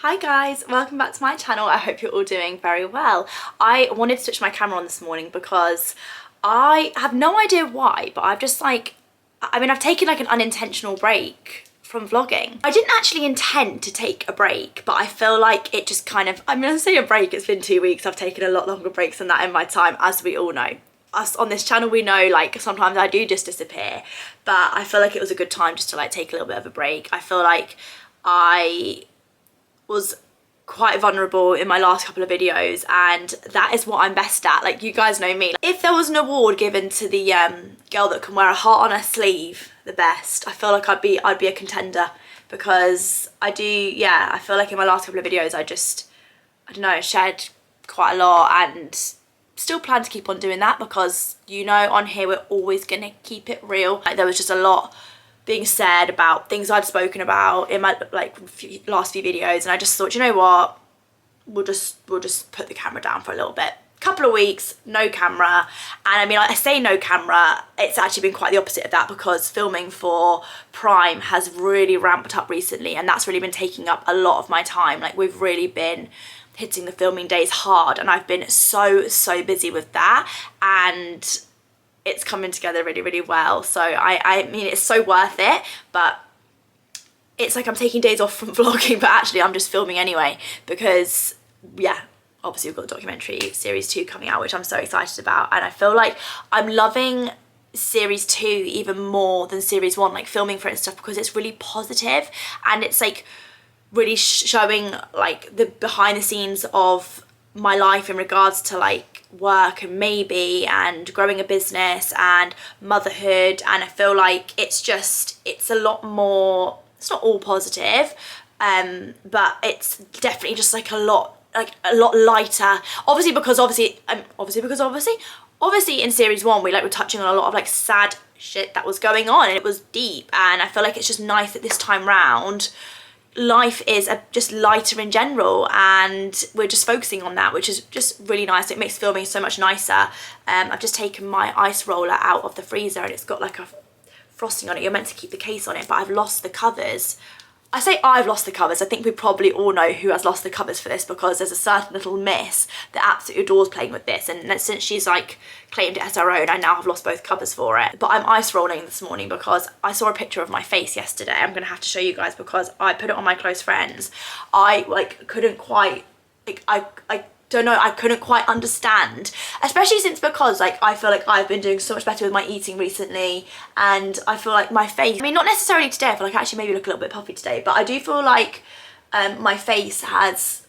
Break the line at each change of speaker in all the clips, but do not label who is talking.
Hi guys, welcome back to my channel. I hope you're all doing very well. I wanted to switch my camera on this morning because I have no idea why, but I've just I've taken like an unintentional break from vlogging. I didn't actually intend to take a break, but I feel like it just kind of, I say a break, it's been 2 weeks. I've taken a lot longer breaks than that in my time, as we all know. Us on this channel, we know like sometimes I do just disappear, but I feel like it was a good time just to like take a little bit of a break. I feel like I was quite vulnerable in my last couple of videos, and that is what I'm best at. Like, you guys know me. If there was an award given to the girl that can wear a heart on her sleeve the best, I feel like I'd be a contender, because I feel like in my last couple of videos I don't know, shared quite a lot, and still plan to keep on doing that, because you know on here we're always gonna keep it real. Like, there was just a lot being said about things I'd spoken about in my last few videos, and I just thought, you know what, we'll just put the camera down for a little bit. Couple of weeks, no camera. And I mean, I say no camera, it's actually been quite the opposite of that, because filming for Prime has really ramped up recently, and that's really been taking up a lot of my time. Like, we've really been hitting the filming days hard, and I've been so busy with that, and it's coming together really well. So I mean, it's so worth it, but it's like I'm taking days off from vlogging, but actually I'm just filming anyway, because yeah, obviously we've got documentary series 2 coming out, which I'm so excited about. And I feel like I'm loving series 2 even more than series 1, like filming for it and stuff, because it's really positive, and it's like really showing like the behind the scenes of my life in regards to like work and maybe and growing a business and motherhood. And I feel like it's a lot more, it's not all positive, but it's definitely just like a lot lighter, obviously in series 1 we were touching on a lot of like sad shit that was going on, and it was deep. And I feel like it's just nice that this time round life is just lighter in general, and we're just focusing on that, which is just really nice. It makes filming so much nicer. I've just taken my ice roller out of the freezer, and it's got like a frosting on it. You're meant to keep the case on it, but I've lost the covers. I say I've lost the covers, I think we probably all know who has lost the covers for this, because there's a certain little miss that absolutely adores playing with this, and since she's like claimed it as her own, I now have lost both covers for it. But I'm ice rolling this morning because I saw a picture of my face yesterday. I'm gonna have to show you guys, because I put it on my close friends. I couldn't quite, I don't know, I couldn't quite understand, especially because like I feel like I've been doing so much better with my eating recently, and I feel like my face, I mean, not necessarily today, I feel like I actually maybe look a little bit puffy today, but I do feel like my face has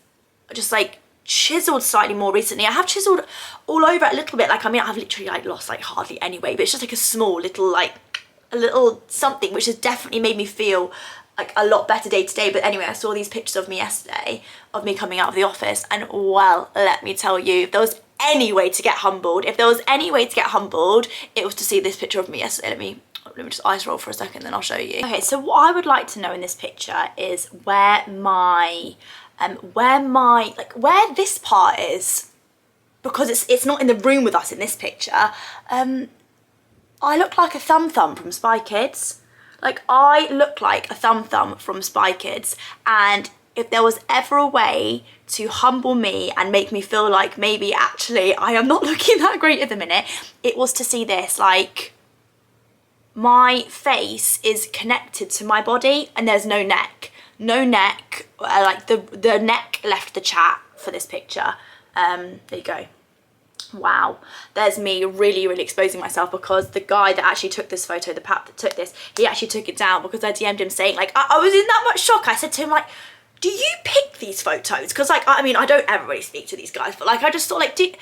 just like chiseled slightly more recently. I have chiseled all over it a little bit, like, I mean, I've literally like lost like hardly any weight, but it's just like a small little a little something, which has definitely made me feel like a lot better day to day. But anyway, I saw these pictures of me yesterday, of me coming out of the office, and well, let me tell you, if there was any way to get humbled, it was to see this picture of me yesterday. Let me just ice roll for a second, then I'll show you. Okay, so what I would like to know in this picture is where this part is, because it's not in the room with us in this picture. I look like a thumb from Spy Kids. Like, I look like a thumb from Spy Kids, and if there was ever a way to humble me and make me feel like maybe actually I am not looking that great at the minute, it was to see this. Like, my face is connected to my body, and there's no neck. Like the neck left the chat for this picture. There you go. Wow, there's me really exposing myself, because the guy that actually took this photo, the pap that took this, he actually took it down, because I DM'd him saying like, I was in that much shock. I said to him like, do you pick these photos? Because like, I mean, I don't ever really speak to these guys, but like, I just thought like, do you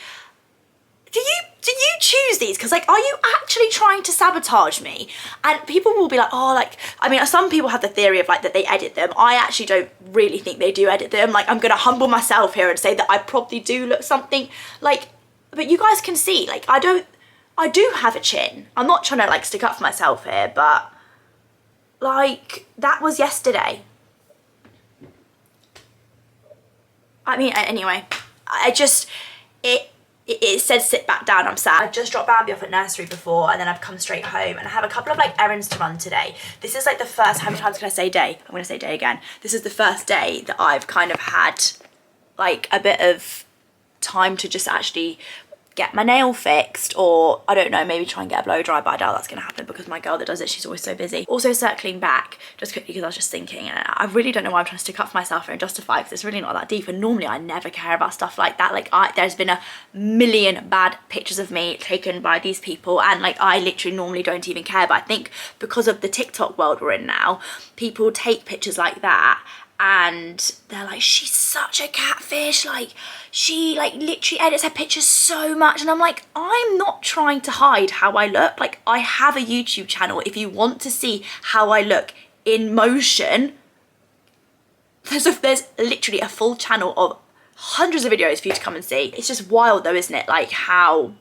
choose these? Because like, are you actually trying to sabotage me? And people will be like, oh, like, I mean, some people have the theory of like that they edit them. I actually don't really think they do edit them. Like, I'm gonna humble myself here and say that I probably do look something like, but you guys can see, like, I do have a chin. I'm not trying to like stick up for myself here, but like, that was yesterday. I mean, anyway, it said sit back down, I'm sad. I just dropped Bambi off at nursery before, and then I've come straight home, and I have a couple of like errands to run today. This is like the first, how many times can I say day? I'm gonna say day again. This is the first day that I've kind of had like a bit of time to just actually get my nail fixed, or I don't know, maybe try and get a blow dry, but I doubt that's gonna happen because my girl that does it, she's always so busy. Also circling back just quickly, because I was just thinking, and I really don't know why I'm trying to stick up for myself and justify, because it's really not that deep, and normally I never care about stuff like that. Like there's been a million bad pictures of me taken by these people, and like I literally normally don't even care, but I think because of the TikTok world we're in now, people take pictures like that and they're like, she's such a catfish, like she like literally edits her pictures so much, and I'm like, I'm not trying to hide how I look. Like I have a YouTube channel. If you want to see how I look in motion, there's literally a full channel of hundreds of videos for you to come and see. It's just wild though, isn't it, like how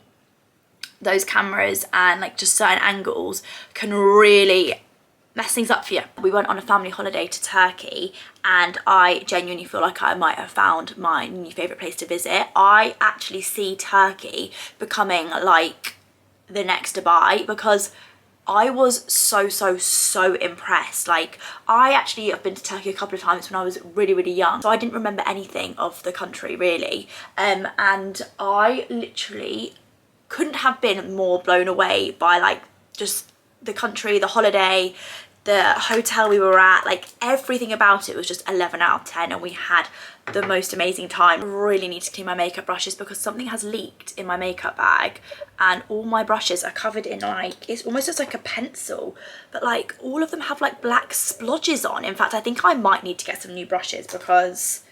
those cameras and like just certain angles can really mess things up for you. We went on a family holiday to Turkey, and I genuinely feel like I might have found my new favourite place to visit. I actually see Turkey becoming like the next Dubai, because I was so impressed. Like I actually have been to Turkey a couple of times when I was really young, so I didn't remember anything of the country really, and I literally couldn't have been more blown away by like just the country, the holiday, the hotel we were at, like everything about it was just 11 out of 10, and we had the most amazing time. I really need to clean my makeup brushes because something has leaked in my makeup bag, and all my brushes are covered in like, it's almost just like a pencil, but like all of them have like black splodges on. In fact, I think I might need to get some new brushes because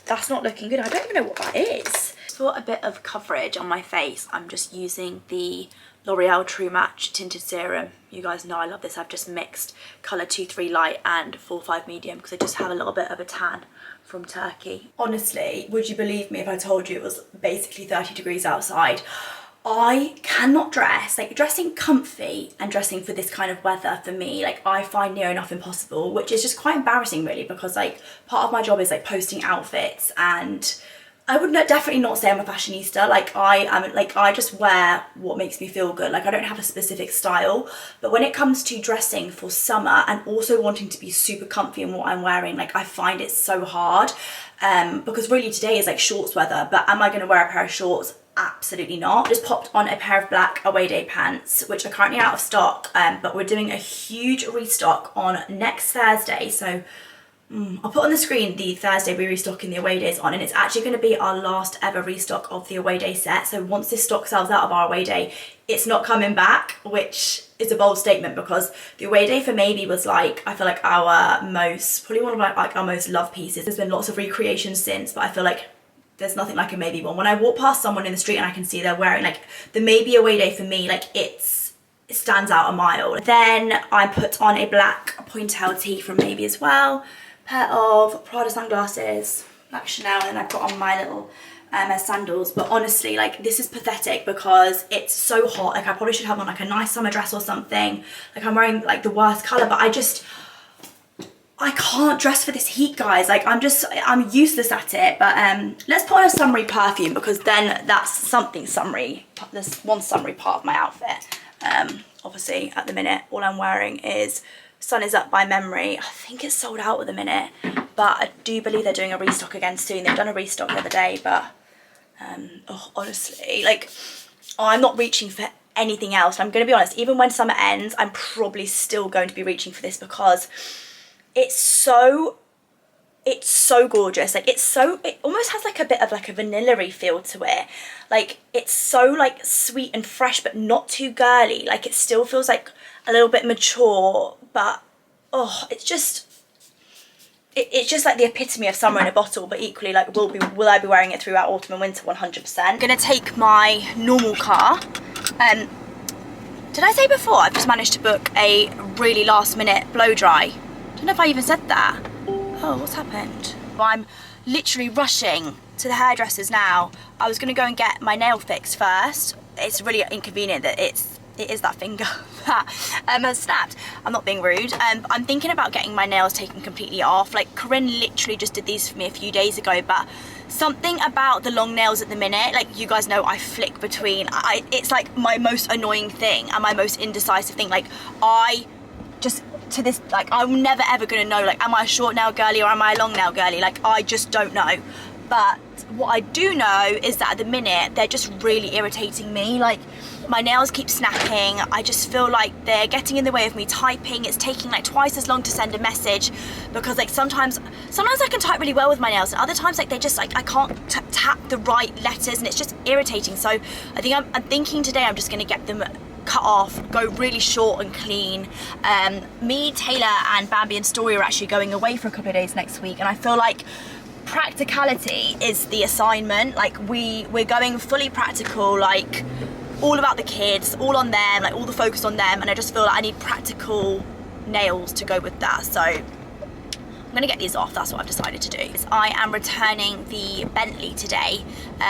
that's not looking good. I don't even know what that is. For a bit of coverage on my face, I'm just using the L'Oreal True Match Tinted Serum. You guys know I love this. I've just mixed colour 2-3 light and 4-5 medium because I just have a little bit of a tan from Turkey. Honestly, would you believe me if I told you it was basically 30 degrees outside? I cannot dress, like dressing comfy and dressing for this kind of weather for me, like I find near enough impossible, which is just quite embarrassing really, because like part of my job is like posting outfits, and I would definitely not say I'm a fashionista. Like I just wear what makes me feel good. Like I don't have a specific style, but when it comes to dressing for summer and also wanting to be super comfy in what I'm wearing, like I find it so hard, because really today is like shorts weather, but am I going to wear a pair of shorts? Absolutely not. Just popped on a pair of black away day pants, which are currently out of stock, but we're doing a huge restock on next Thursday, so I'll put on the screen the Thursday we're restocking the away days on, and it's actually going to be our last ever restock of the away day set. So once this stock sells out of our away day, it's not coming back, which is a bold statement because the away day for Maybe was like, I feel like our most, probably one of like our most loved pieces. There's been lots of recreations since, but I feel like there's nothing like a Maybe one. When I walk past someone in the street and I can see they're wearing like the Maybe away day, for me, like it stands out a mile. Then I put on a black pointel tee from Maybe as well, pair of Prada sunglasses, black Chanel, and I put on my little sandals. But honestly, like this is pathetic because it's so hot. Like I probably should have on like a nice summer dress or something. Like I'm wearing like the worst colour, but I can't dress for this heat, guys. Like I'm useless at it. But let's put on a summery perfume, because then that's something summery. There's one summery part of my outfit. Obviously at the minute all I'm wearing is Sun Is Up by Memory. I think it's sold out at the minute, but I do believe they're doing a restock again soon. They've done a restock the other day, but honestly, like I'm not reaching for anything else. I'm going to be honest, even when summer ends, I'm probably still going to be reaching for this because it's so gorgeous. Like it almost has like a bit of like a vanilla-y feel to it. Like it's so like sweet and fresh, but not too girly. Like it still feels like a little bit mature, but oh, it's just like the epitome of summer in a bottle. But equally, like will I be wearing it throughout autumn and winter? 100%. I'm gonna take my normal car. Did I say before I've just managed to book a really last minute blow dry? Don't know if I even said that. Oh, what's happened? Well, I'm literally rushing to the hairdressers now. I was gonna go and get my nail fixed first. It's really inconvenient that it's it is that finger that has snapped. I'm not being rude. I'm thinking about getting my nails taken completely off. Like Corinne literally just did these for me a few days ago, but something about the long nails at the minute, like you guys know I flick between, it's like my most annoying thing and my most indecisive thing. Like I just, to this, like I'm never ever gonna know, like am I a short nail girly or am I a long nail girly? Like I just don't know. But what I do know is that at the minute they're just really irritating me. Like my nails keep snapping. I just feel like they're getting in the way of me typing. It's taking like twice as long to send a message because like sometimes I can type really well with my nails and other times like they just like I can't tap the right letters and it's just irritating. So I think I'm thinking today I'm just gonna get them cut off, go really short and clean. Me, Taylor and Bambi and Story are actually going away for a couple of days next week and I feel like practicality is the assignment. Like we're going fully practical, like all about the kids, all on them, like all the focus on them, and I just feel like I need practical nails to go with that. So I'm gonna get these off, that's what I've decided to do. I am returning the Bentley today,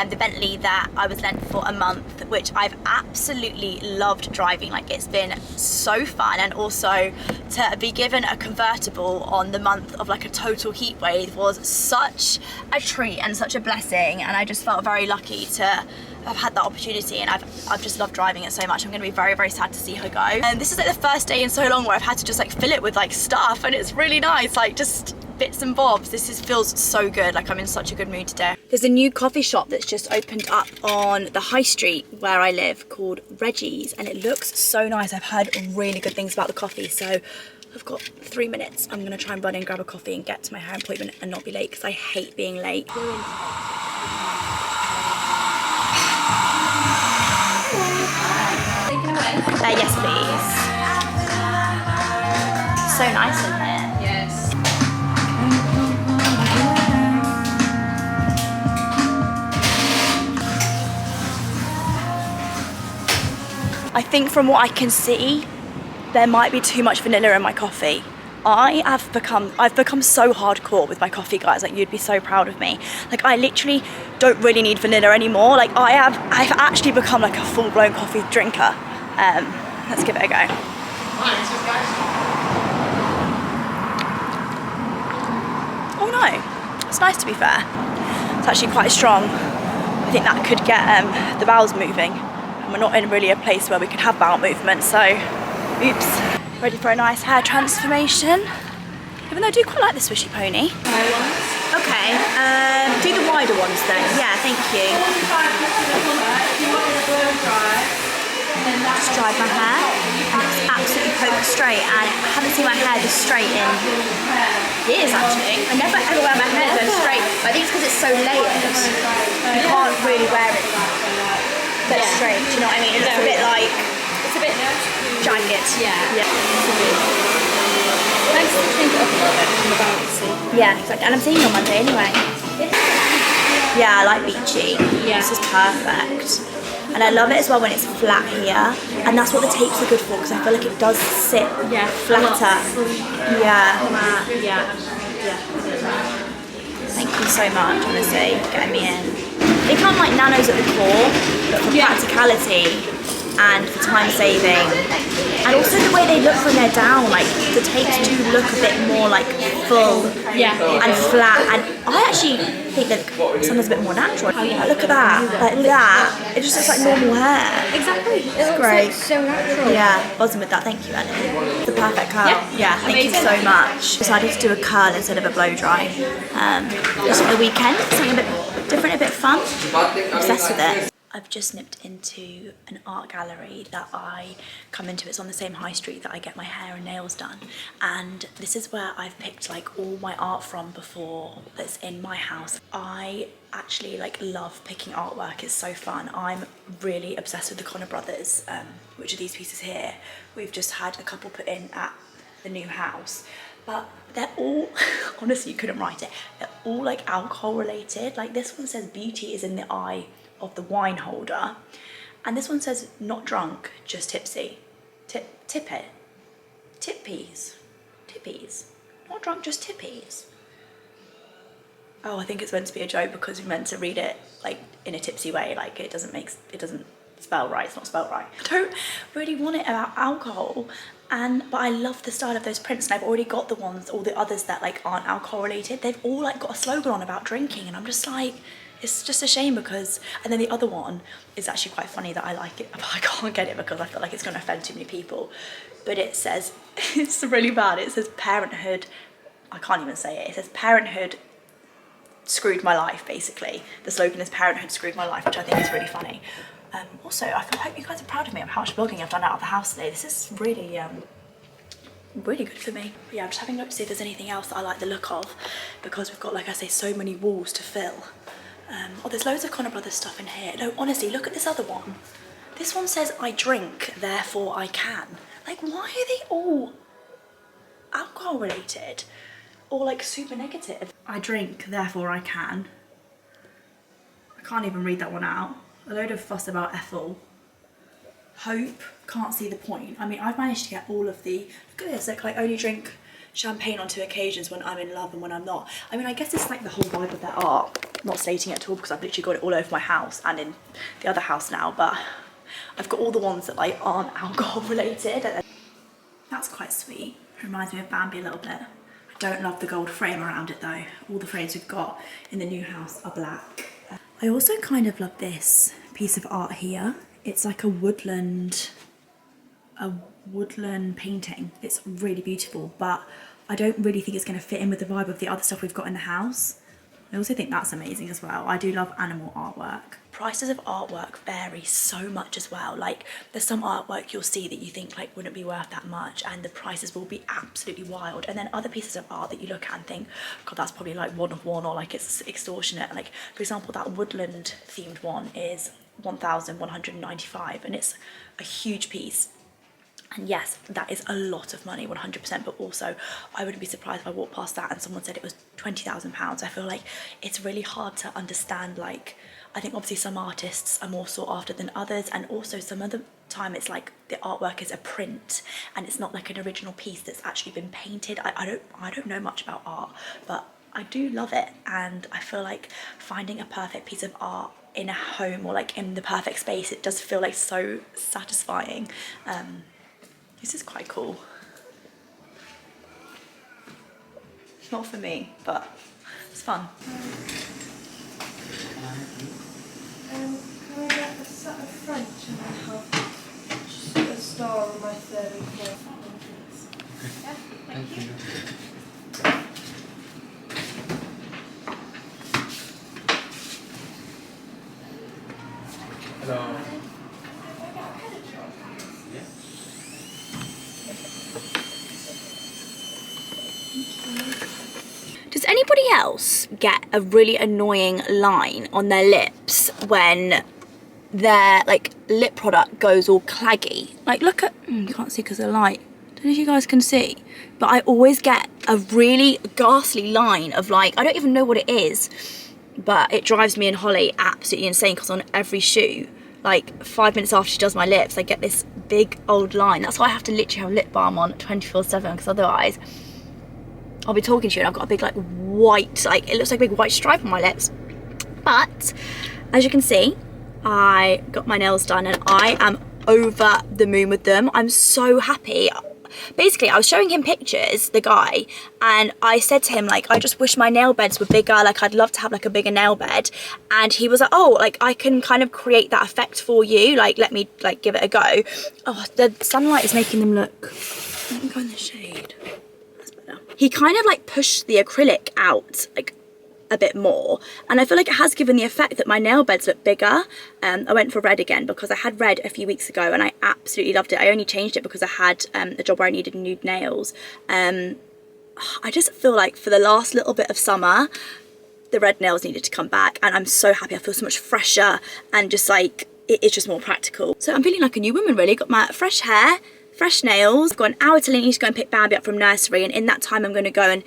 the Bentley that I was lent for a month, which I've absolutely loved driving. Like it's been so fun, and also to be given a convertible on the month of like a total heat wave was such a treat and such a blessing, and I just felt very lucky to have had that opportunity, and I've just loved driving it so much. I'm gonna be very, very sad to see her go. And this is like the first day in so long where I've had to just like fill it with like stuff, and it's really nice, like just bits and bobs. This feels so good, like I'm in such a good mood today. There's a new coffee shop that's just opened up on the high street where I live called Reggie's, and it looks so nice. I've heard really good things about the coffee, so I've got 3 minutes. I'm gonna try and run in, grab a coffee and get to my hair appointment and not be late because I hate being late. Yes, please. So nice in here.
Yes.
I think from what I can see, there might be too much vanilla in my coffee. I've become so hardcore with my coffee, guys. Like you'd be so proud of me. Like I literally don't really need vanilla anymore. Like I've actually become like a full-blown coffee drinker. Let's give it a go. Oh no, it's nice to be fair. It's actually quite strong. I think that could get the bowels moving. And we're not in really a place where we can have bowel movement, so oops. Ready for a nice hair transformation. Even though I do quite like the swishy pony. Okay, do the wider ones then. Yeah, thank you. Just dried my hair, and it's absolutely poker straight, and I haven't seen my hair this straight in years actually. I never ever wear my hair so straight, but I think it's because it's so layered. You can't really wear it so straight, do you know what I mean? It's a bit like, it's a bit jagged. Yeah.
Nice to change it up a little bit from the bouncy.
Yeah, exactly. And I'm seeing you on Monday anyway. Yeah, I like beachy. Yeah. This is perfect. And I love it as well when it's flat here. And that's what the tapes are good for, because I feel like it does sit flatter. Yeah. Thank you so much, honestly, for getting me in. They come like nanos at the core, but for practicality and for time saving, and also the way they look when they're down, like the tapes do look a bit more like full and flat, and I actually think that sometimes a bit more natural. Like, look at that, like that, it just looks like normal hair.
Exactly, it looks
great.
like so natural.
Yeah, buzzing with that, thank you Ellie. The perfect curl. Yeah, thank you so much. Decided to do a curl instead of a blow dry. Just for the weekend, something a bit different, a bit fun. Obsessed with it. I've just nipped into an art gallery that I come into. It's on the same high street that I get my hair and nails done. And this is where I've picked like all my art from before that's in my house. I actually like love picking artwork, it's so fun. I'm really obsessed with the Connor brothers, which are these pieces here. We've just had a couple put in at the new house. But they're all, honestly you couldn't write it, they're all like alcohol related. Like this one says beauty is in the eye of the wine holder, and this one says not drunk, just tipsy. Tippies, not drunk, just tippies. Oh, I think it's meant to be a joke because we meant to read it like in a tipsy way, like it doesn't spelled right, it's not spelled right. I don't really want it about alcohol, but I love the style of those prints, and I've already got the ones, all the others that like aren't alcohol related. They've all like got a slogan on about drinking, and I'm just like, it's just a shame because, and then the other one is actually quite funny that I like it, but I can't get it because I feel like it's gonna offend too many people. But it says, it's really bad, it says parenthood, I can't even say it, it says parenthood screwed my life, basically. The slogan is parenthood screwed my life, which I think is really funny. Also, I hope you guys are proud of me of how much vlogging I've done out of the house today. This is really, really good for me. But yeah, I'm just having a look to see if there's anything else that I like the look of, because we've got, like I say, so many walls to fill. Oh, there's loads of Connor Brothers stuff in here. No, honestly, look at this other one. This one says, I drink, therefore I can. Like, why are they all alcohol related? Or like super negative? I drink, therefore I can. I can't even read that one out. A load of fuss about Ethel. Hope, can't see the point. I mean, I've managed to get all of the, look at this, like I only drink champagne on 2 occasions, when I'm in love and when I'm not. I mean, I guess it's like the whole vibe of their art. I'm not stating it at all because I've literally got it all over my house and in the other house now, but I've got all the ones that like aren't alcohol related. That's quite sweet. Reminds me of Bambi a little bit. I don't love the gold frame around it though. All the frames we've got in the new house are black. I also kind of love this piece of art here. It's like a woodland painting. It's really beautiful, but I don't really think it's going to fit in with the vibe of the other stuff we've got in the house. I also think that's amazing as well. I do love animal artwork. Prices of artwork vary so much as well. Like there's some artwork you'll see that you think like wouldn't be worth that much, and the prices will be absolutely wild. And then other pieces of art that you look at and think, God, that's probably like one of one, or like it's extortionate. Like for example, that woodland themed one is 1,195, and it's a huge piece. And yes, that is a lot of money, 100%, but also I wouldn't be surprised if I walked past that and someone said it was £20,000. I feel like it's really hard to understand, like, I think obviously some artists are more sought after than others, and also some other time it's like the artwork is a print and it's not like an original piece that's actually been painted. I don't know much about art, but I do love it, and I feel like finding a perfect piece of art in a home or like in the perfect space, it does feel like so satisfying. This is quite cool. It's not for me, but it's fun.
Can I get a set of French and I have just a star on my third and fourth? Yeah, thank you.
Hello.
Does anybody else get a really annoying line on their lips when their like lip product goes all claggy? Like look at, you can't see because of the light. Don't know if you guys can see, but I always get a really ghastly line of like, I don't even know what it is, but it drives me and Holly absolutely insane because on every shoot, like 5 minutes after she does my lips, I get this big old line. That's why I have to literally have lip balm on 24/7, because otherwise I'll be talking to you and I've got a big like white, like it looks like a big white stripe on my lips. But as you can see, I got my nails done and I am over the moon with them. I'm so happy. Basically, I was showing him pictures, the guy, and I said to him, like, I just wish my nail beds were bigger, like I'd love to have like a bigger nail bed. And he was like, oh, like I can kind of create that effect for you, like let me like give it a go. Oh, the sunlight is making them look, let me go in the shade. That's better. He kind of like pushed the acrylic out like a bit more, and I feel like it has given the effect that my nail beds look bigger. I went for red again because I had red a few weeks ago and I absolutely loved it. I only changed it because I had a job where I needed nude nails. I just feel like for the last little bit of summer, the red nails needed to come back, and I'm so happy. I feel so much fresher and just like it's just more practical. So I'm feeling like a new woman really. Got my fresh hair, fresh nails. I've got an hour till I need to go and pick Bambi up from nursery, and in that time I'm going to go and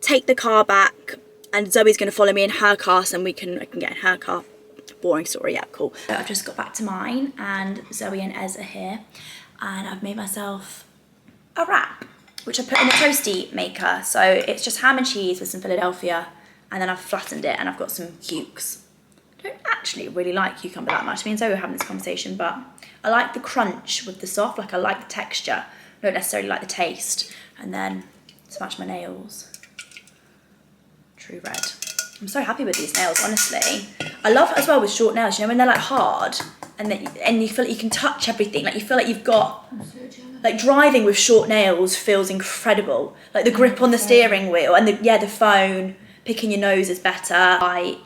take the car back, and Zoe's going to follow me in her car so I can get in her car. Boring story, yeah, cool. So I've just got back to mine and Zoe and Ez are here, and I've made myself a wrap, which I put in a toasty maker. So it's just ham and cheese with some Philadelphia, and then I've flattened it and I've got some cukes. I don't actually really like cucumber that much. Me and Zoe were having this conversation, but I like the crunch with the soft, like I like the texture. I don't necessarily like the taste. And then smash my nails. True red. I'm so happy with these nails, honestly. I love as well with short nails, you know, when they're like hard and you feel like you can touch everything. Like you feel like you've got, like driving with short nails feels incredible. Like the grip on the steering wheel and the phone, picking your nose is better. I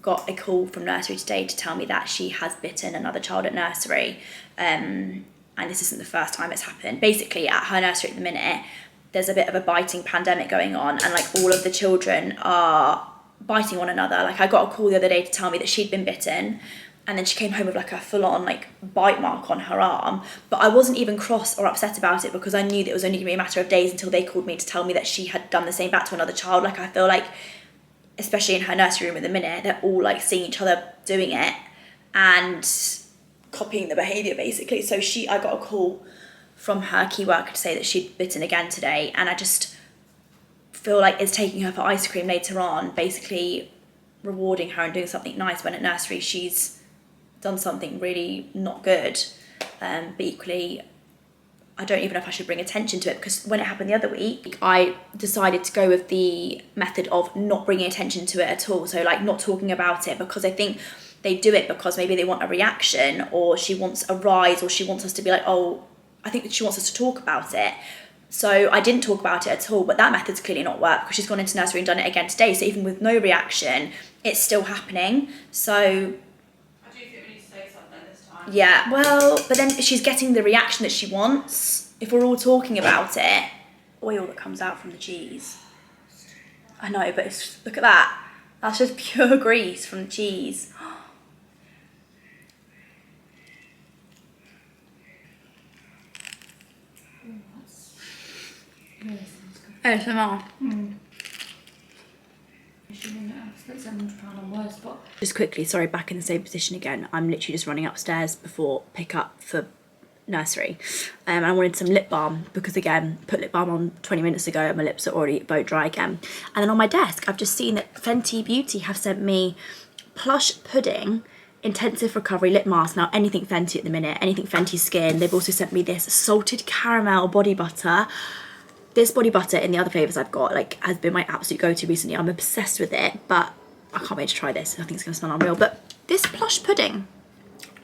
got a call from nursery today to tell me that she has bitten another child at nursery. And this isn't the first time it's happened. Basically at her nursery at the minute, there's a bit of a biting pandemic going on and like all of the children are biting one another. Like I got a call the other day to tell me that she'd been bitten and then she came home with like a full-on like bite mark on her arm, but I wasn't even cross or upset about it because I knew that it was only gonna be a matter of days until they called me to tell me that she had done the same back to another child. Like I feel like, especially in her nursery room at the minute, they're all like seeing each other doing it and copying the behaviour basically. So I got a call from her key worker to say that she'd bitten again today, and I just feel like it's taking her for ice cream later on, basically rewarding her and doing something nice when at nursery she's done something really not good. But equally, I don't even know if I should bring attention to it, because when it happened the other week, I decided to go with the method of not bringing attention to it at all. So like not talking about it, because I think they do it because maybe they want a reaction, or she wants a rise, or she wants us to be like, oh, I think that she wants us to talk about it. So I didn't talk about it at all, but that method's clearly not worked because she's gone into nursery and done it again today. So even with no reaction, it's still happening. So
I do think we need to say something this time.
yeah, well, but then she's getting the reaction that she wants. If we're all talking about it, oil that comes out from the cheese. I know, but look at that. That's just pure grease from the cheese. ASMR. Just quickly, sorry, back in the same position again. I'm literally just running upstairs before pick up for nursery. I wanted some lip balm because, again, put lip balm on 20 minutes ago and my lips are already bone dry again. And then on my desk, I've just seen that Fenty Beauty have sent me Plush Pudding Intensive Recovery Lip Mask. Now, anything Fenty at the minute, anything Fenty Skin. They've also sent me this salted caramel body butter. This body butter in the other flavours I've got like has been my absolute go-to recently. I'm obsessed with it, but I can't wait to try this. I think it's going to smell unreal. But this Plush Pudding,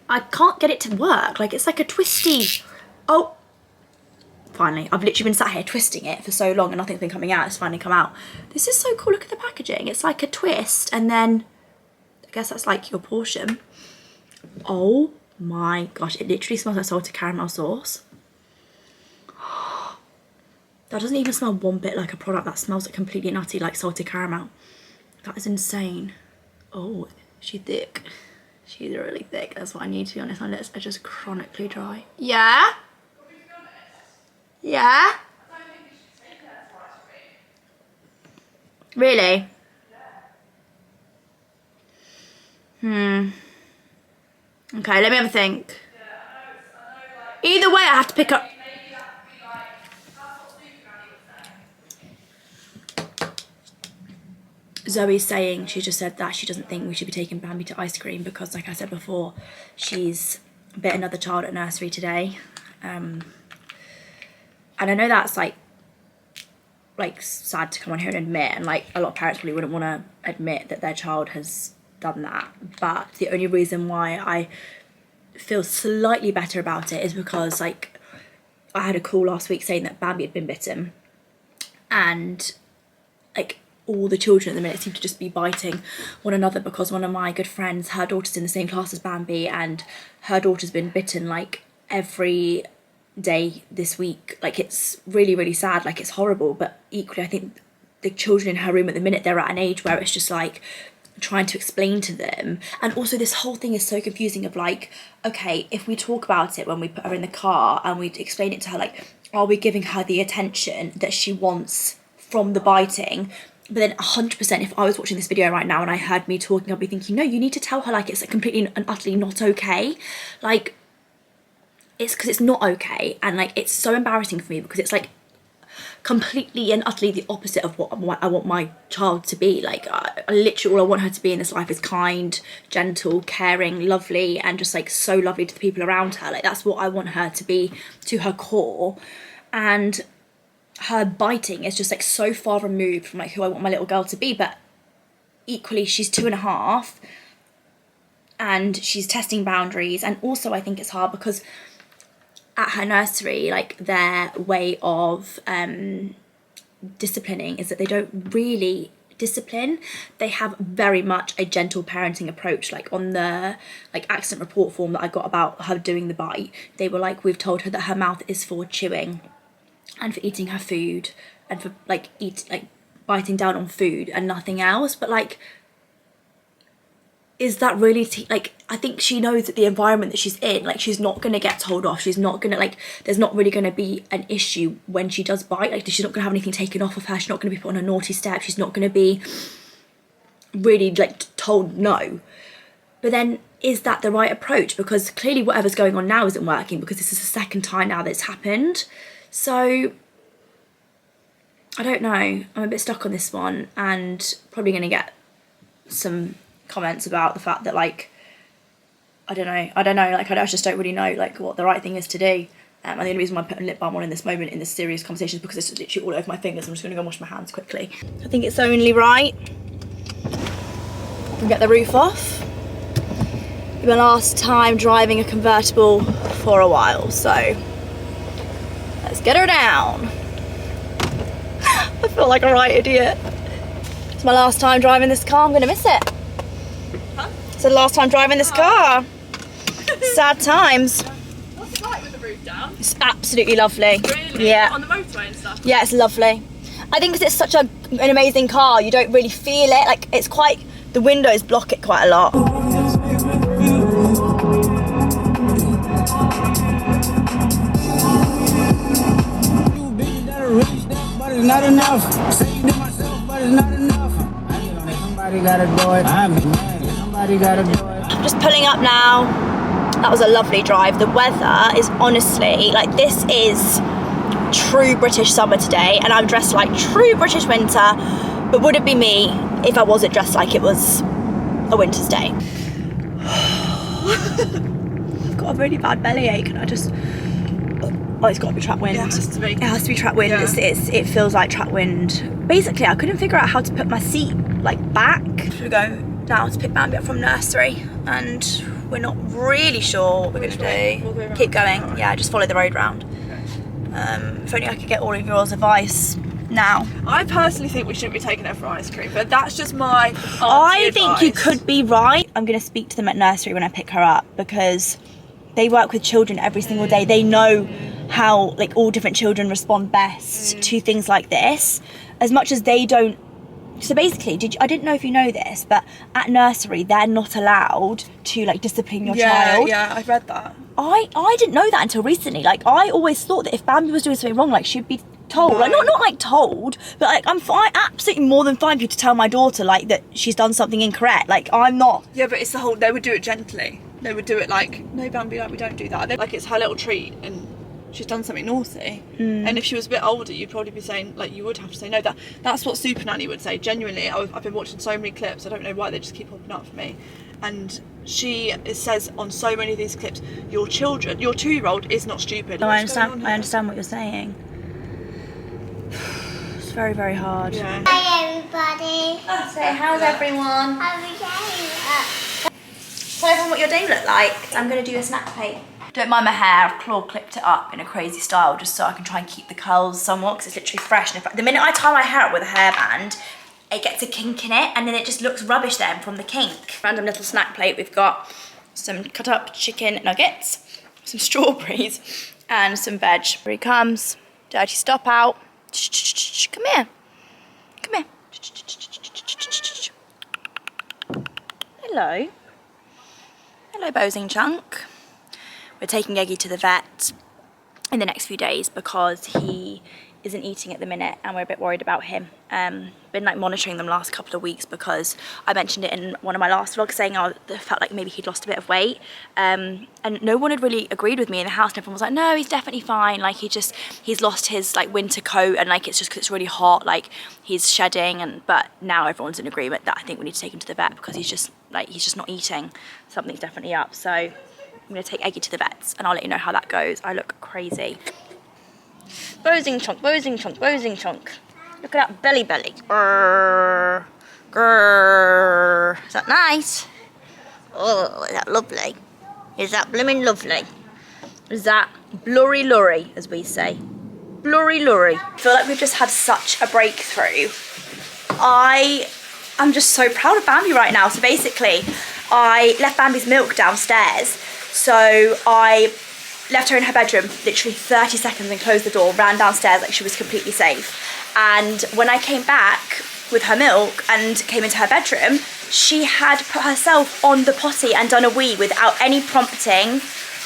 I can't get it to work. Like it's like a twisty. Oh, finally. I've literally been sat here twisting it for so long and nothing's been coming out. It's finally come out. This is so cool. Look at the packaging. It's like a twist and then I guess that's like your portion. Oh my gosh. It literally smells like salted caramel sauce. That doesn't even smell one bit like a product. That smells like completely nutty, like salted caramel. That is insane. Oh, she's thick. She's really thick. That's what I need, to be honest. My lips are just chronically dry. Yeah? Yeah? Really? Okay, let me have a think. Either way, I have to pick up. Zoe's saying, she just said that she doesn't think we should be taking Bambi to ice cream because, like I said before, she's bit another child at nursery today. And I know that's like sad to come on here and admit, and like a lot of parents probably wouldn't want to admit that their child has done that. But the only reason why I feel slightly better about it is because like I had a call last week saying that Bambi had been bitten, and like all the children at the minute seem to just be biting one another because one of my good friends, her daughter's in the same class as Bambi and her daughter's been bitten like every day this week. Like it's really, really sad. Like it's horrible, but equally I think the children in her room at the minute, they're at an age where it's just like trying to explain to them. And also this whole thing is so confusing of like, okay, if we talk about it when we put her in the car and we explain it to her, like, are we giving her the attention that she wants from the biting? But then 100%, if I was watching this video right now and I heard me talking, I'd be thinking, no, you need to tell her like it's like completely and utterly not okay. Like, it's because it's not okay. And like, it's so embarrassing for me because it's like, completely and utterly the opposite of what I want my child to be. Like I literally, all I want her to be in this life is kind, gentle, caring, lovely, and just like so lovely to the people around her. Like that's what I want her to be to her core. And her biting is just like so far removed from like who I want my little girl to be. But equally, she's 2.5 and she's testing boundaries. And also I think it's hard because at her nursery, like their way of disciplining is that they don't really discipline. They have very much a gentle parenting approach. Like on the like accident report form that I got about her doing the bite, they were like, we've told her that her mouth is for chewing and for eating her food and for like biting down on food and nothing else. But like, is that really like, I think she knows that the environment that she's in, like she's not gonna get told off, she's not gonna like, there's not really gonna be an issue when she does bite. Like she's not gonna have anything taken off of her, she's not gonna be put on a naughty step, she's not gonna be really like told no. But then is that the right approach? Because clearly whatever's going on now isn't working, because this is the second time now that it's happened. So I don't know, I'm a bit stuck on this one, and probably gonna get some comments about the fact that like I don't know, like I just don't really know like what the right thing is to do. And the only reason why I'm putting lip balm on in this moment in this serious conversation is because it's literally all over my fingers. I'm just gonna go and wash my hands quickly. I think it's only right to get the roof off. It's my last time driving a convertible for a while, so let's get her down. I feel like a right idiot. It's my last time driving this car, I'm gonna miss it.
Huh?
It's the last time driving this car. Sad times.
What's it like with the roof down?
It's absolutely lovely.
Really?
Yeah.
On the motorway and stuff?
Yeah, it's lovely. I think because it's such an amazing car, you don't really feel it. Like it's quite, the windows block it quite a lot.
Not enough. Saying to myself, but it's not enough. Somebody gotta do it. Somebody gotta do it.
Just pulling up now. That was a lovely drive. The weather is honestly like, this is true British summer today, and I'm dressed like true British winter. But would it be me if I wasn't dressed like it was a winter's day? I've got a really bad bellyache, and I just. Oh, it's got to be trap wind.
Yeah, it has to be.
It has to be trap wind.
Yeah.
It feels like trap wind. Basically, I couldn't figure out how to put my seat like back. We go now to pick Bambi up from nursery, and we're not really sure what we're going to do. Keep going. Yeah, just follow the road round. If only I could get all of yours advice now.
I personally think we shouldn't be taking her for ice cream, but that's just my
I think
advice.
you could be right. I'm going to speak to them at nursery when I pick her up, because they work with children every single day. They know how like all different children respond best to things like this, as much as they don't. So basically, I didn't know if you know this, but at nursery they're not allowed to like discipline your child.
Yeah, I read that.
I didn't know that until recently. Like I always thought that if Bambi was doing something wrong, like she'd be told.
Right.
Like not like told, but like I'm fine, absolutely more than fine for you to tell my daughter like that she's done something incorrect. Like I'm not.
Yeah, but it's the whole, they would do it gently. They would do it like, no Bambi, like we don't do that. Like it's her little treat and she's done something naughty. And if she was a bit older, you'd probably be saying, like, you would have to say no. That's what Super Nanny would say. Genuinely, I've been watching so many clips, I don't know why, they just keep popping up for me. And it says on so many of these clips, your 2-year-old is not stupid.
No, I
What's going on
understand. I
here?
understand what you're saying. It's very, very hard.
Yeah.
Hi everybody.
So how's everyone? Tell everyone what your day looked like. I'm going to do a snack plate. Don't mind my hair, I've claw clipped it up in a crazy style just so I can try and keep the curls somewhat, because it's literally fresh. And the minute I tie my hair up with a hairband, it gets a kink in it, and then it just looks rubbish then from the kink. Random little snack plate. We've got some cut up chicken nuggets, some strawberries, and some veg. Here he comes. Dirty stop out. Come here. Come here. Hello. Hello, Bosing Chunk. We're taking Eggie to the vet in the next few days because he isn't eating at the minute, and we're a bit worried about him. Been like monitoring them last couple of weeks because I mentioned it in one of my last vlogs, saying I felt like maybe he'd lost a bit of weight, and no one had really agreed with me in the house, and everyone was like, no, he's definitely fine, like he's lost his like winter coat, and like it's just 'cause it's really hot, like he's shedding. But now everyone's in agreement that I think we need to take him to the vet because he's just not eating. Something's definitely up. So I'm gonna take Eggie to the vets and I'll let you know how that goes. I look crazy. Bozing chunk, bozing chunk, bozing chunk. Look at that belly. Grrr, grrr. Is that nice? Oh, is that lovely? Is that blooming lovely? Is that blurry lurry, as we say? Blurry lurry. I feel like we've just had such a breakthrough. I'm just so proud of Bambi right now. So basically, I left Bambi's milk downstairs. So I left her in her bedroom, literally 30 seconds, and closed the door, ran downstairs like she was completely safe. And when I came back with her milk and came into her bedroom, she had put herself on the potty and done a wee without any prompting,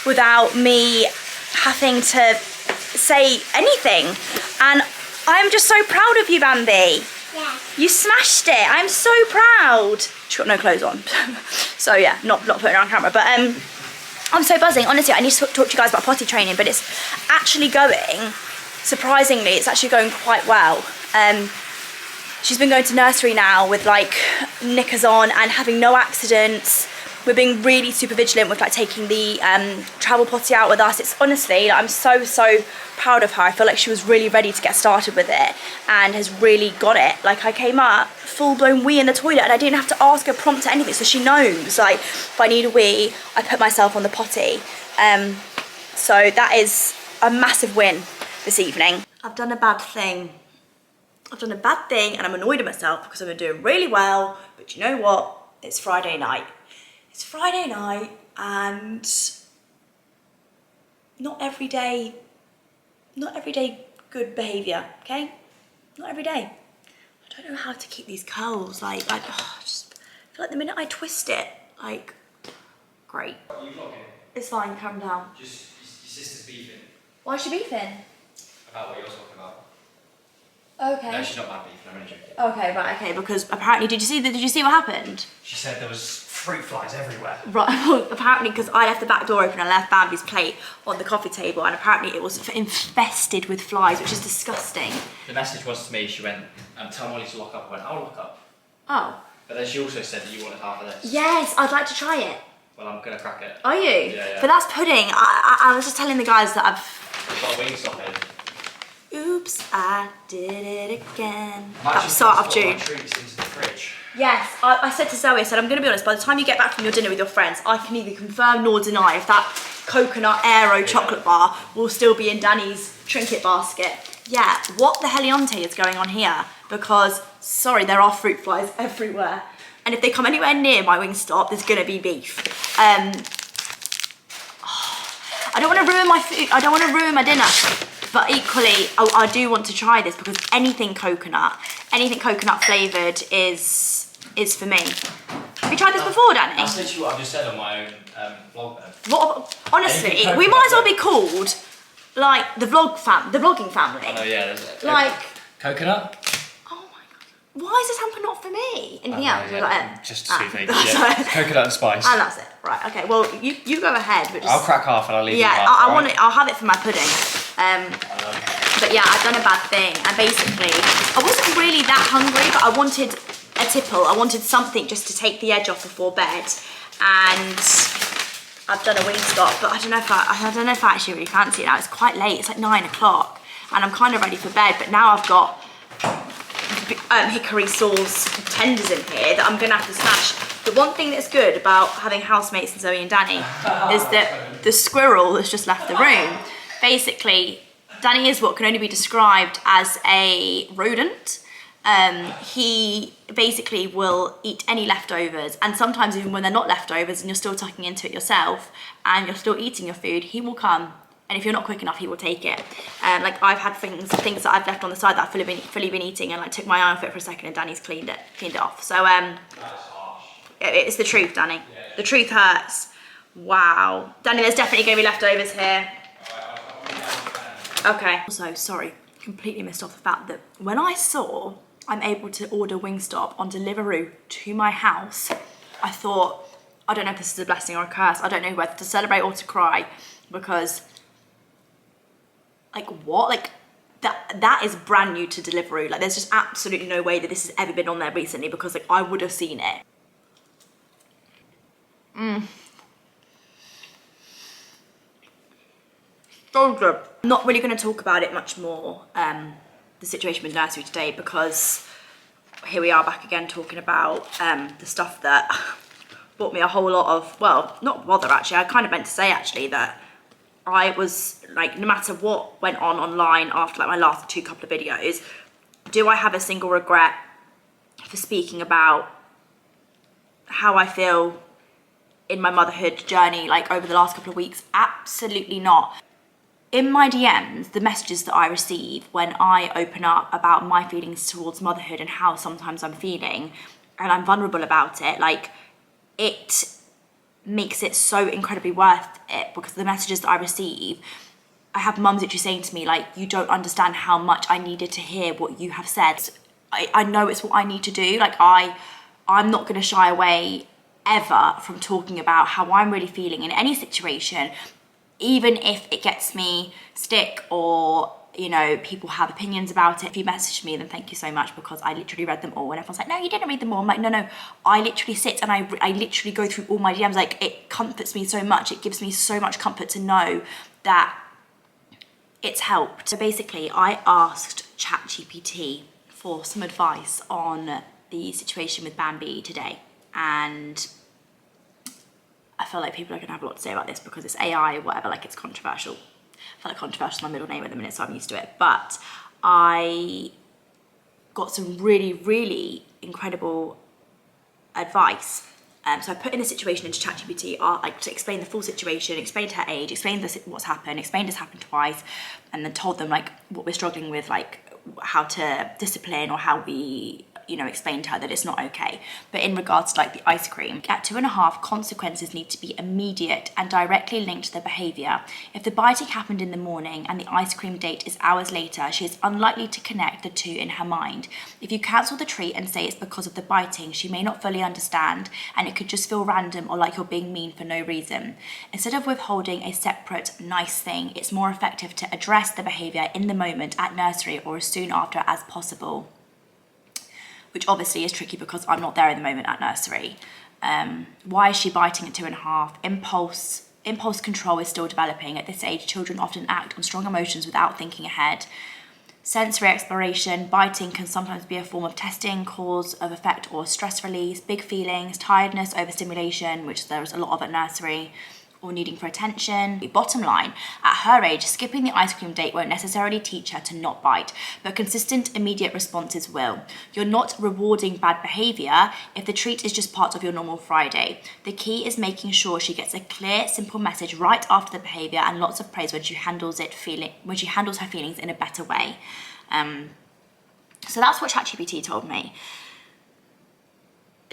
without me having to say anything. And I'm just so proud of you, Bambi. Yeah. You smashed it. I'm so proud. She's got no clothes on. So yeah, not putting her on camera, but I'm so buzzing. Honestly, I need to talk to you guys about potty training, but it's actually going, surprisingly, it's actually going quite well. She's been going to nursery now with like knickers on and having no accidents. We're being really super vigilant with like taking the travel potty out with us. It's honestly, like, I'm so proud of her. I feel like she was really ready to get started with it and has really got it. Like I came up full blown wee in the toilet and I didn't have to ask her prompt to anything, so she knows like if I need a wee, I put myself on the potty. So that is a massive win this evening. I've done a bad thing. And I'm annoyed at myself because I've been doing really well, but you know what? It's Friday night. It's Friday night and not every day good behaviour, okay? Not every day. I don't know how to keep these curls, I just feel like the minute I twist it, like, great.
Are you vlogging?
It's fine, calm down.
Just, your sister's beefing.
Why is she beefing?
About what you're talking about.
Okay.
No, she's not bad beefing, I'm only joking.
Okay, right, okay, because apparently, did you see what happened?
She said there was fruit flies everywhere.
Right, well, apparently because I left the back door open and left Bambi's plate on the coffee table, and apparently it was infested with flies, which is disgusting.
The message was to me, she went, tell Molly to lock up. I went, I'll lock up.
Oh.
But then she also said that you wanted half of this.
Yes, I'd like to try it.
Well, I'm going to crack it.
Are you?
Yeah.
But that's pudding. I was just telling the guys that
We've got a wing stop in.
Oops, I did it again.
I'm
That was so out of
actually
tune.
putting my treats into the fridge.
Yes, I said to Zoe, I said, I'm going to be honest, by the time you get back from your dinner with your friends, I can neither confirm nor deny if that coconut aero chocolate bar will still be in Danny's trinket basket. Yeah, what the heliante is going on here? Because, sorry, there are fruit flies everywhere. And if they come anywhere near my Wingstop, there's going to be beef. I don't want to ruin my food, I don't want to ruin my dinner. But equally, I do want to try this because anything coconut flavoured is for me. Have you tried this before, Danny?
That's literally what I've just said on my own vlog then.
What, honestly, we might as well be called like the vlogging family.
Oh yeah,
like
coconut?
Oh my god. Why is this hamper not for me? Anything else?
Yeah. Just two things. Yeah. Coconut and spice.
And that's it. Right, okay. Well you go ahead, but just,
I'll crack half and I'll leave you half.
I want it, I'll have it for my pudding. But yeah, I've done a bad thing, and basically I wasn't really that hungry, but I wanted a tipple. I wanted something just to take the edge off before bed, and I've done a Wingstop, but I don't know if I actually really fancy it now. It's quite late. It's like 9 o'clock, and I'm kind of ready for bed. But now I've got hickory sauce tenders in here that I'm gonna have to smash. The one thing that's good about having housemates and Zoe and Danny is that the squirrel has just left the room. Basically, Danny is what can only be described as a rodent. He basically will eat any leftovers, and sometimes even when they're not leftovers and you're still tucking into it yourself and you're still eating your food, he will come, and if you're not quick enough, he will take it. Like I've had things that I've left on the side that I've fully been eating, and like took my eye off it for a second, and Danny's cleaned it off. So it's the truth, Danny. Yeah. The truth hurts. Wow, Danny, there's definitely gonna be leftovers here. Okay. Also, sorry, completely missed off the fact that when I saw I'm able to order Wingstop on Deliveroo to my house, I thought, I don't know if this is a blessing or a curse. I don't know whether to celebrate or to cry, because like what? Like that is brand new to Deliveroo. Like there's just absolutely no way that this has ever been on there recently, because like I would have seen it. So good. I'm not really going to talk about it much more, the situation with nursery today, because here we are back again talking about the stuff that brought me a whole lot of, well, not bother actually. I kind of meant to say actually that I was like, no matter what went on online after like my last couple of videos, do I have a single regret for speaking about how I feel in my motherhood journey like over the last couple of weeks? Absolutely not. In my DMs, the messages that I receive when I open up about my feelings towards motherhood and how sometimes I'm feeling and I'm vulnerable about it, like it makes it so incredibly worth it, because the messages that I receive, I have mums literally saying to me like, you don't understand how much I needed to hear what you have said. I know it's what I need to do. Like I'm not going to shy away ever from talking about how I'm really feeling in any situation, even if it gets me stick or, you know, people have opinions about it. If you message me, then thank you so much, because I literally read them all. And everyone's like, no, you didn't read them all. I'm like, no, I literally sit and I literally go through all my DMs. Like it comforts me so much. It gives me so much comfort to know that it's helped. So basically I asked ChatGPT for some advice on the situation with Bambi today. And I feel like people are gonna have a lot to say about this because it's AI or whatever, like it's controversial. I feel like controversial is my middle name at the minute, so I'm used to it. But I got some really, really incredible advice. So I put in the situation into ChatGPT, like to explain the full situation, explained her age, explained what's happened, explained it's happened twice, and then told them like what we're struggling with, like how to discipline or how we, you know, explain to her that it's not okay. But in regards to like the ice cream, at 2.5, consequences need to be immediate and directly linked to the behaviour. If the biting happened in the morning and the ice cream date is hours later, she is unlikely to connect the two in her mind. If you cancel the treat and say it's because of the biting, she may not fully understand, and it could just feel random or like you're being mean for no reason. Instead of withholding a separate nice thing, it's more effective to address the behaviour in the moment at nursery or as soon after as possible. Which obviously is tricky because I'm not there in the moment at nursery. Why is she biting at 2.5? Impulse control is still developing. At this age, children often act on strong emotions without thinking ahead. Sensory exploration, biting can sometimes be a form of testing, cause of effect or stress release. Big feelings, tiredness, overstimulation, which there's a lot of at nursery, or needing for attention. Bottom line, at her age, skipping the ice cream date won't necessarily teach her to not bite, but consistent, immediate responses will. You're not rewarding bad behaviour if the treat is just part of your normal Friday. The key is making sure she gets a clear, simple message right after the behaviour and lots of praise when she handles her feelings in a better way. So that's what ChatGPT told me.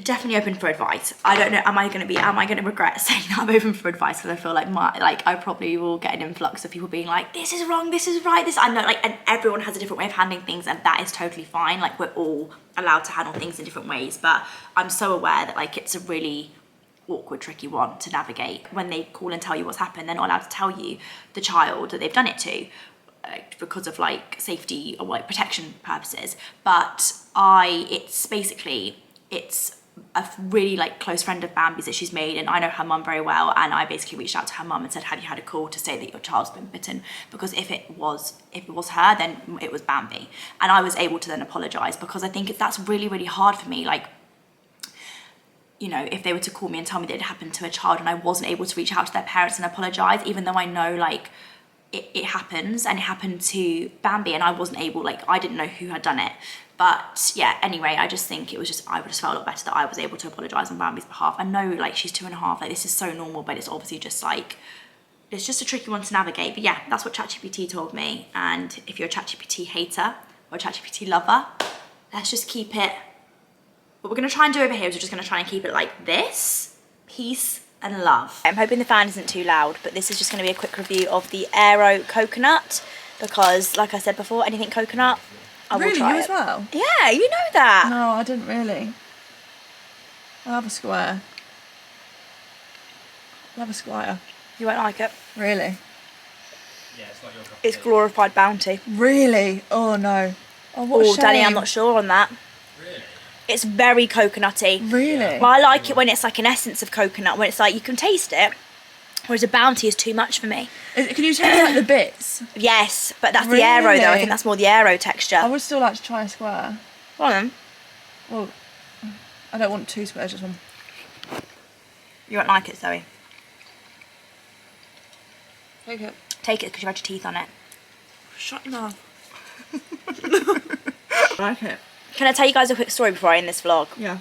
Definitely open for advice. I don't know, am I going to regret saying that I'm open for advice? Because I feel like I probably will get an influx of people being like, this is wrong, this is right, I know, like, and everyone has a different way of handling things, and that is totally fine. Like, we're all allowed to handle things in different ways, but I'm so aware that like it's a really awkward, tricky one to navigate. When they call and tell you what's happened, they're not allowed to tell you the child that they've done it to, because of like safety or like protection purposes. But it's a really like close friend of Bambi's that she's made, and I know her mum very well, and I basically reached out to her mum and said, have you had a call to say that your child's been bitten? Because if it was her, then it was Bambi. And I was able to then apologise, because I think that's really, really hard for me. Like, you know, if they were to call me and tell me that it happened to a child and I wasn't able to reach out to their parents and apologise, even though I know like it happens, and it happened to Bambi and I wasn't able, like I didn't know who had done it. But yeah, anyway, I just think I would just felt a lot better that I was able to apologise on Bambi's behalf. I know like she's 2.5, like this is so normal, but it's obviously just like, it's just a tricky one to navigate. But yeah, that's what ChatGPT told me. And if you're a ChatGPT hater or a ChatGPT lover, let's just keep it, what we're gonna try and do over here is we're just gonna try and keep it like this, peace and love. I'm hoping the fan isn't too loud, but this is just gonna be a quick review of the Aero Coconut. because, like I said before, anything coconut, I will
Really,
try
you
it.
as well?
Yeah, you know that.
No, I didn't really. I'll have a square. I'll have a squire.
You won't like it.
Really?
Yeah, it's not your cup of
It's
tea.
glorified bounty.
Really? Oh no. Oh, what a
Oh,
shame.
Danny, I'm not sure on that.
Really?
It's very coconutty.
Really?
But I like it when it's like an essence of coconut, when it's like you can taste it, whereas a bounty is too much for me.
Can you taste like the bits?
Yes, but that's the aero though. I
Really?
think that's more the aero texture.
I would still like to try a square.
Go on then.
Well, I don't want 2 squares, just one.
You won't like it, Zoe.
Take it.
Take it because you've had your teeth on it.
Shut your mouth. I like it.
Can I tell you guys a quick story before I end this vlog?
Yeah.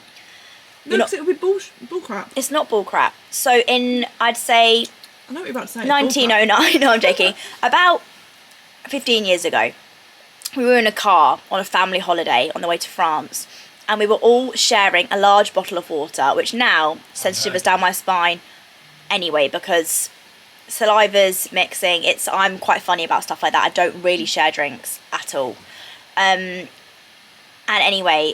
You're
Looks it'll be bull crap.
It's not bull crap. So in, I'd say,
I know what you're about to say.
1909, no I'm joking, about 15 years ago, we were in a car on a family holiday on the way to France, and we were all sharing a large bottle of water, which now sends shivers down my spine anyway, because saliva's mixing. I'm quite funny about stuff like that. I don't really share drinks at all. And anyway,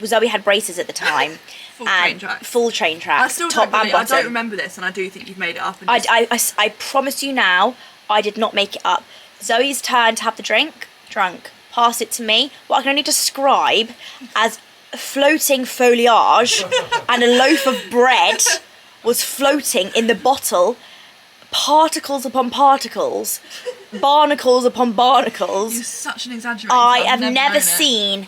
Zoe had braces at the time.
Full train tracks.
Full train tracks.
I still
top
don't
and
believe, I
bottom.
don't remember this, and I do think you've made it up. And
I promise you now, I did not make it up. Zoe's turn to have the drink, drunk, passed it to me. What I can only describe as floating foliage and a loaf of bread was floating in the bottle, particles upon particles, barnacles upon barnacles.
You're such an exaggerator.
I
I've
have never
known it.
seen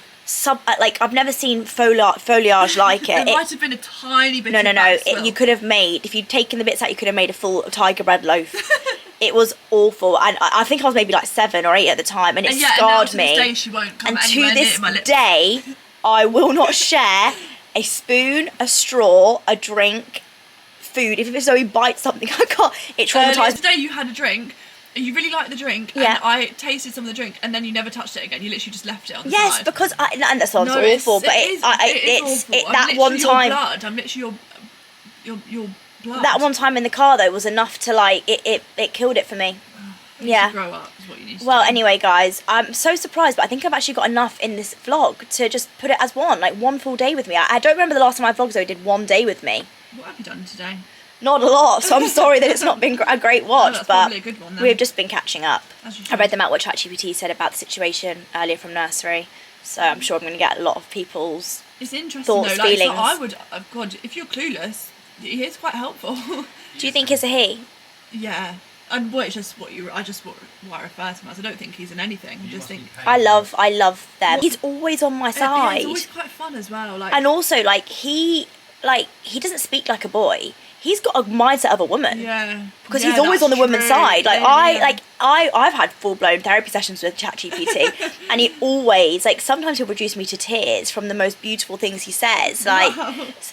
I've never seen foliage like it.
There might have been a tiny bit.
No.
of backspill.
You could have made, if you'd taken the bits out, you could have made a full tiger bread loaf. It was awful, and I think I was maybe like 7 or 8 at the time, and it
And now
scarred
to
me.
this day, she won't come
And
anywhere
to
near
this
my lips.
day, I will not share a spoon, a straw, a drink, food. If Zoe bites something, I can't. It
Earlier
traumatized.
today, you had a drink. And you really liked the drink,
Yeah.
and I tasted some of the drink, and then you never touched it again. You literally just left it on the
Yes,
side.
because and that sounds
No,
awful, but
it's awful. I'm
that
literally
one
your
time.
blood. I'm literally your blood.
That one time in the car though was enough to like it killed it for me.
You need
Yeah.
to grow up is what you need to
Well,
do.
anyway, guys, I'm so surprised, but I think I've actually got enough in this vlog to just put it as one full day with me. I don't remember the last time I vlogged, Zoe did 1 day with me.
What have you done today?
Not a lot, so I'm sorry that it's not been a great watch,
that's
but
probably a good one then.
we've just been catching up.
As you
I
should.
read them out what ChatGPT said about the situation earlier from nursery, so I'm sure I'm going to get a lot of people's.
It's interesting
thoughts,
though. Like,
feelings.
so I would, God, if you're clueless, he is quite helpful.
Do you think it's a he?
Yeah. And it's just what I refer to him as. I don't think he's in anything. I just think.
I love them. He's always on my
Yeah,
side.
he's always quite fun as well. Like.
And also, he doesn't speak like a boy. He's got a mindset of a woman.
Yeah.
Because
Yeah,
he's always
that's
on the woman's
true.
side. Like
Yeah.
I've had full blown therapy sessions with ChatGPT, and he always sometimes he'll reduce me to tears from the most beautiful things he says. Like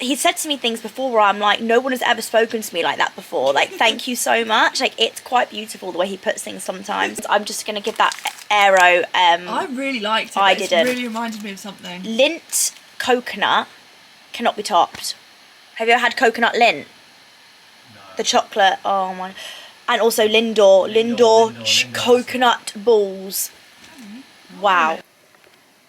he said to me things before where I'm like, no one has ever spoken to me like that before. Like thank you so much. Like it's quite beautiful the way he puts things sometimes. I'm just gonna give that aero.
I really liked it.
I
It
didn't.
really reminded me of something.
Lint coconut cannot be topped. Have you ever had coconut lint? The chocolate, oh my, and also Lindor coconut balls. Wow.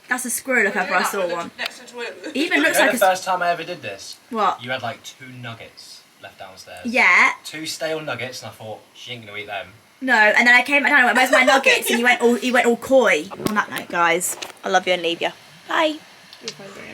That's a squirrel if ever I saw one.
Next to the toilet.
Even
You
looks
know
like
the
a...
first time I ever did this?
What?
You had like 2 nuggets left downstairs.
Yeah.
2 stale nuggets, and I thought, she ain't gonna eat them.
No, and then I came back down and went, where's my nuggets? And he went all coy. On that note, guys, I love you and leave you. Bye.